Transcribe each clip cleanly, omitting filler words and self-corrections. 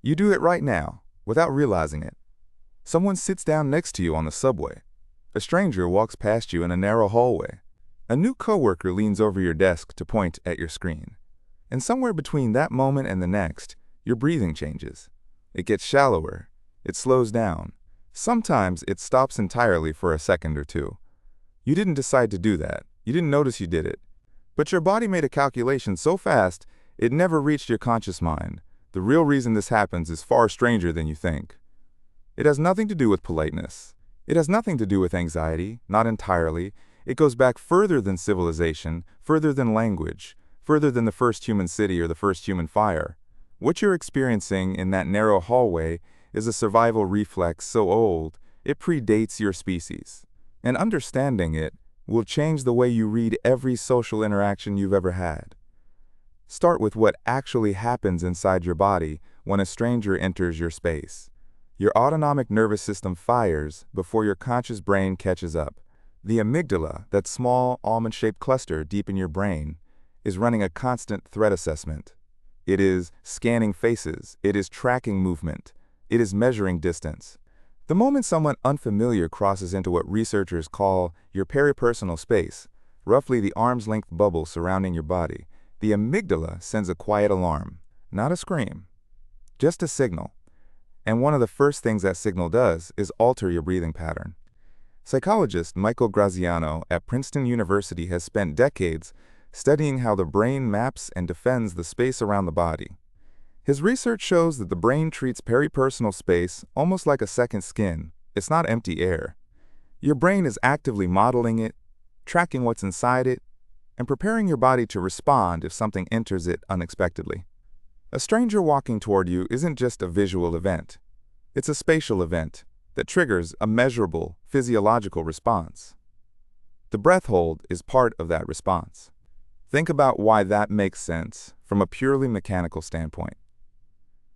You do it right now, without realizing it. Someone sits down next to you on the subway. A stranger walks past you in a narrow hallway. A new coworker leans over your desk to point at your screen. And somewhere between that moment and the next, your breathing changes. It gets shallower. It slows down. Sometimes it stops entirely for a second or two. You didn't decide to do that. You didn't notice you did it. But your body made a calculation so fast, it never reached your conscious mind. The real reason this happens is far stranger than you think. It has nothing to do with politeness. It has nothing to do with anxiety, not entirely. It goes back further than civilization, further than language, further than the first human city or the first human fire. What you're experiencing in that narrow hallway is a survival reflex so old, it predates your species. And understanding it will change the way you read every social interaction you've ever had. Start with what actually happens inside your body when a stranger enters your space. Your autonomic nervous system fires before your conscious brain catches up. The amygdala, that small almond-shaped cluster deep in your brain, is running a constant threat assessment. It is scanning faces. It is tracking movement. It is measuring distance. The moment someone unfamiliar crosses into what researchers call your peripersonal space, roughly the arm's-length bubble surrounding your body, the amygdala sends a quiet alarm, not a scream, just a signal. And one of the first things that signal does is alter your breathing pattern. Psychologist Graziano at Princeton University has spent decades studying how the brain maps and defends the space around the body. His research shows that the brain treats peripersonal space almost like a second skin. It's not empty air. Your brain is actively modeling it, tracking what's inside it, and preparing your body to respond if something enters it unexpectedly. A stranger walking toward you isn't just a visual event. It's a spatial event that triggers a measurable physiological response. The breath hold is part of that response. Think about why that makes sense from a purely mechanical standpoint.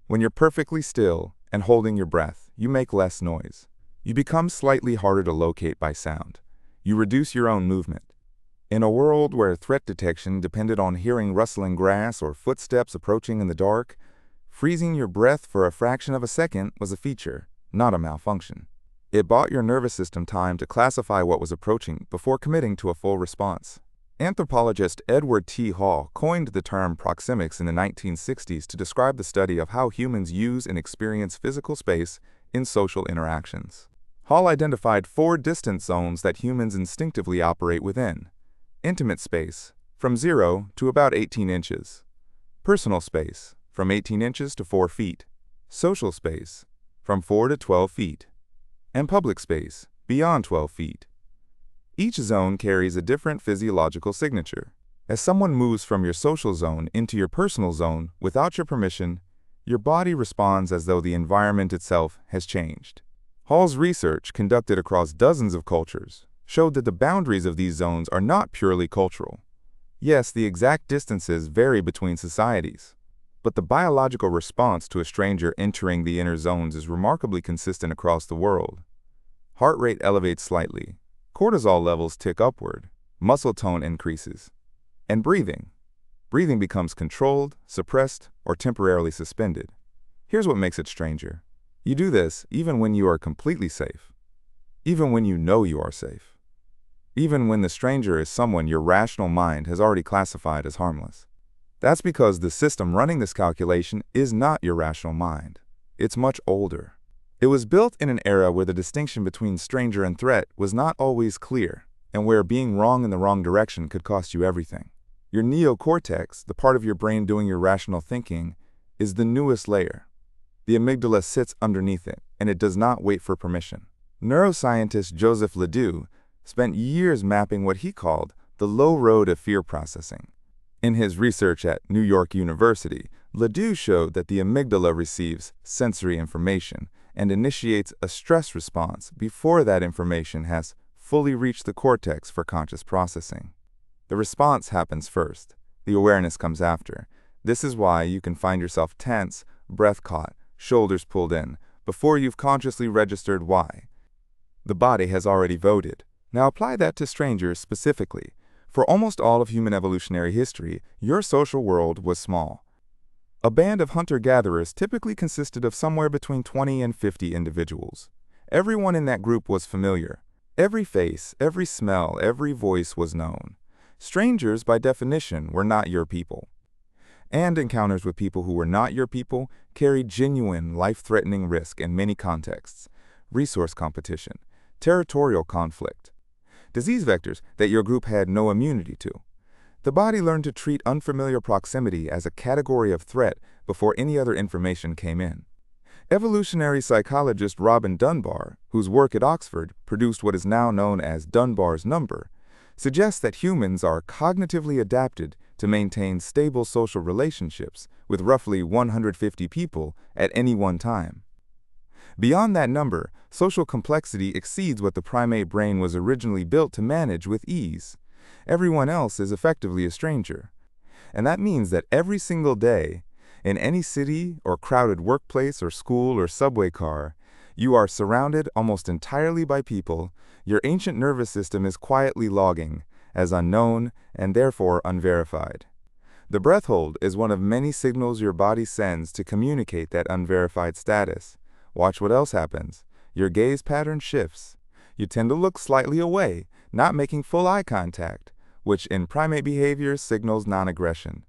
When you're perfectly still and holding your breath, you make less noise. You become slightly harder to locate by sound. You reduce your own movement. In a world where threat detection depended on hearing rustling grass or footsteps approaching in the dark, freezing your breath for a fraction of a second was a feature, not a malfunction. It bought your nervous system time to classify what was approaching before committing to a full response. Anthropologist Edward T. Hall coined the term Proxemics in the 1960s to describe the study of how humans use and experience physical space in social interactions. Hall identified 4 distance zones that humans instinctively operate within. Intimate space, from 0 to about 18 inches. Personal space, from 18 inches to 4 feet. Social space, from 4 to 12 feet. And public space, beyond 12 feet. Each zone carries a different physiological signature. As someone moves from your social zone into your personal zone without your permission, your body responds as though the environment itself has changed. Hall's research, conducted across dozens of cultures, showed that the boundaries of these zones are not purely cultural. Yes, the exact distances vary between societies, but the biological response to a stranger entering the inner zones is remarkably consistent across the world. Heart rate elevates slightly. Cortisol levels tick upward, muscle tone increases, and breathing becomes controlled, suppressed, or temporarily suspended. Here's what makes it stranger. You do this even when you are completely safe, even when you know you are safe, even when the stranger is someone your rational mind has already classified as harmless. That's because the system running this calculation is not your rational mind. It's much older. It was built in an era where the distinction between stranger and threat was not always clear, and where being wrong in the wrong direction could cost you everything. Your neocortex, the part of your brain doing your rational thinking, is the newest layer. The amygdala sits underneath it, and it does not wait for permission. Neuroscientist Joseph Ledoux spent years mapping what he called the low road of fear processing. In his research at New York University, Ledoux showed that the amygdala receives sensory information and initiates a stress response before that information has fully reached the cortex for conscious processing. The response happens first. The awareness comes after. This is why you can find yourself tense, breath caught, shoulders pulled in, before you've consciously registered why. The body has already voted. Now apply that to strangers specifically. For almost all of human evolutionary history, your social world was small. A band of hunter-gatherers typically consisted of somewhere between 20 and 50 individuals. Everyone in that group was familiar. Every face, every smell, every voice was known. Strangers, by definition, were not your people. And encounters with people who were not your people carried genuine, life-threatening risk in many contexts: resource competition, territorial conflict, disease vectors that your group had no immunity to. The body learned to treat unfamiliar proximity as a category of threat before any other information came in. Evolutionary psychologist Robin Dunbar, whose work at Oxford produced what is now known as Dunbar's number, suggests that humans are cognitively adapted to maintain stable social relationships with roughly 150 people at any one time. Beyond that number, social complexity exceeds what the primate brain was originally built to manage with ease. Everyone else is effectively a stranger. And that means that every single day, in any city or crowded workplace or school or subway car, you are surrounded almost entirely by people your ancient nervous system is quietly logging as unknown and therefore unverified. The breath hold is one of many signals your body sends to communicate that unverified status. Watch what else happens. Your gaze pattern shifts. You tend to look slightly away, not making full eye contact, which in primate behavior signals non-aggression.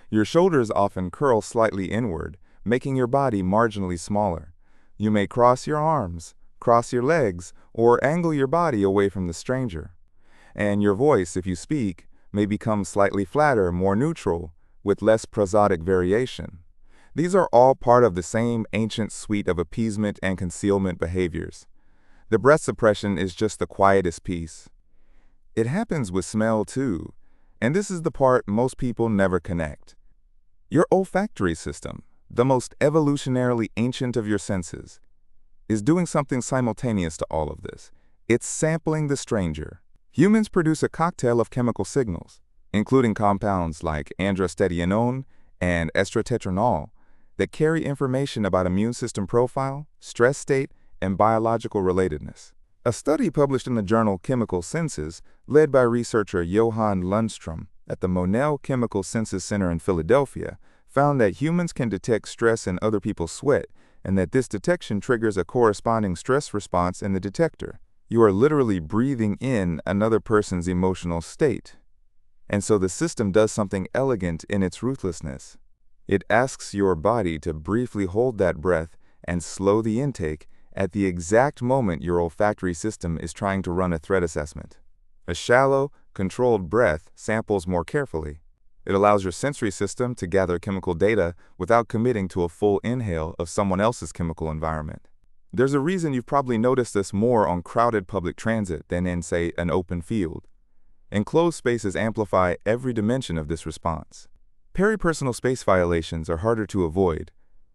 Your shoulders often curl slightly inward, making your body marginally smaller. You may cross your arms, cross your legs, or angle your body away from the stranger. And your voice, if you speak, may become slightly flatter, more neutral, with less prosodic variation. These are all part of the same ancient suite of appeasement and concealment behaviors. The breath suppression is just the quietest piece. It happens with smell too, and this is the part most people never connect. Your olfactory system, the most evolutionarily ancient of your senses, is doing something simultaneous to all of this. It's sampling the stranger. Humans produce a cocktail of chemical signals, including compounds like androstenedione and estrotetranol, that carry information about immune system profile, stress state, and biological relatedness. A study published in the journal Chemical Senses, led by researcher Johan Lundström at the Monell Chemical Senses Center in Philadelphia, found that humans can detect stress in other people's sweat, and that this detection triggers a corresponding stress response in the detector. You are literally breathing in another person's emotional state. And so the system does something elegant in its ruthlessness. It asks your body to briefly hold that breath and slow the intake at the exact moment your olfactory system is trying to run a threat assessment. A shallow, controlled breath samples more carefully. It allows your sensory system to gather chemical data without committing to a full inhale of someone else's chemical environment. There's a reason you've probably noticed this more on crowded public transit than in, say, an open field. Enclosed spaces amplify every dimension of this response. Peripersonal space violations are harder to avoid.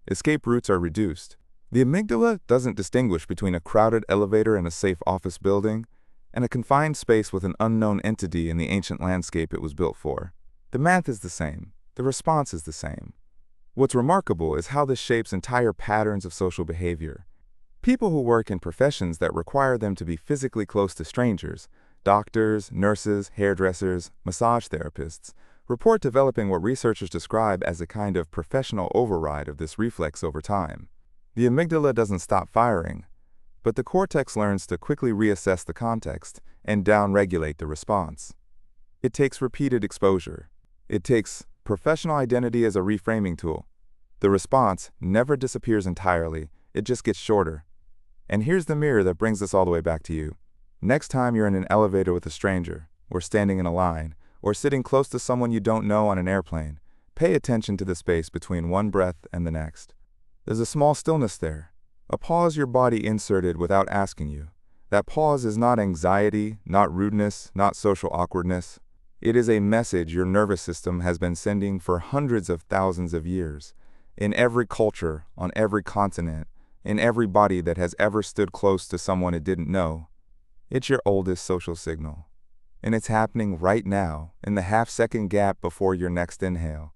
Escape routes are reduced. The amygdala doesn't distinguish between a crowded elevator in a safe office building and a confined space with an unknown entity in the ancient landscape it was built for. The math is the same. The response is the same. What's remarkable is how this shapes entire patterns of social behavior. People who work in professions that require them to be physically close to strangers, doctors, nurses, hairdressers, massage therapists, report developing what researchers describe as a kind of professional override of this reflex over time. The amygdala doesn't stop firing, but the cortex learns to quickly reassess the context and downregulate the response. It takes repeated exposure. It takes professional identity as a reframing tool. The response never disappears entirely, it just gets shorter. And here's the mirror that brings this all the way back to you. Next time you're in an elevator with a stranger, or standing in a line, or sitting close to someone you don't know on an airplane, pay attention to the space between one breath and the next. There's a small stillness there, a pause your body inserted without asking you. That pause is not anxiety, not rudeness, not social awkwardness. It is a message your nervous system has been sending for hundreds of thousands of years, in every culture, on every continent, in every body that has ever stood close to someone it didn't know. It's your oldest social signal. And it's happening right now, in the half-second gap before your next inhale.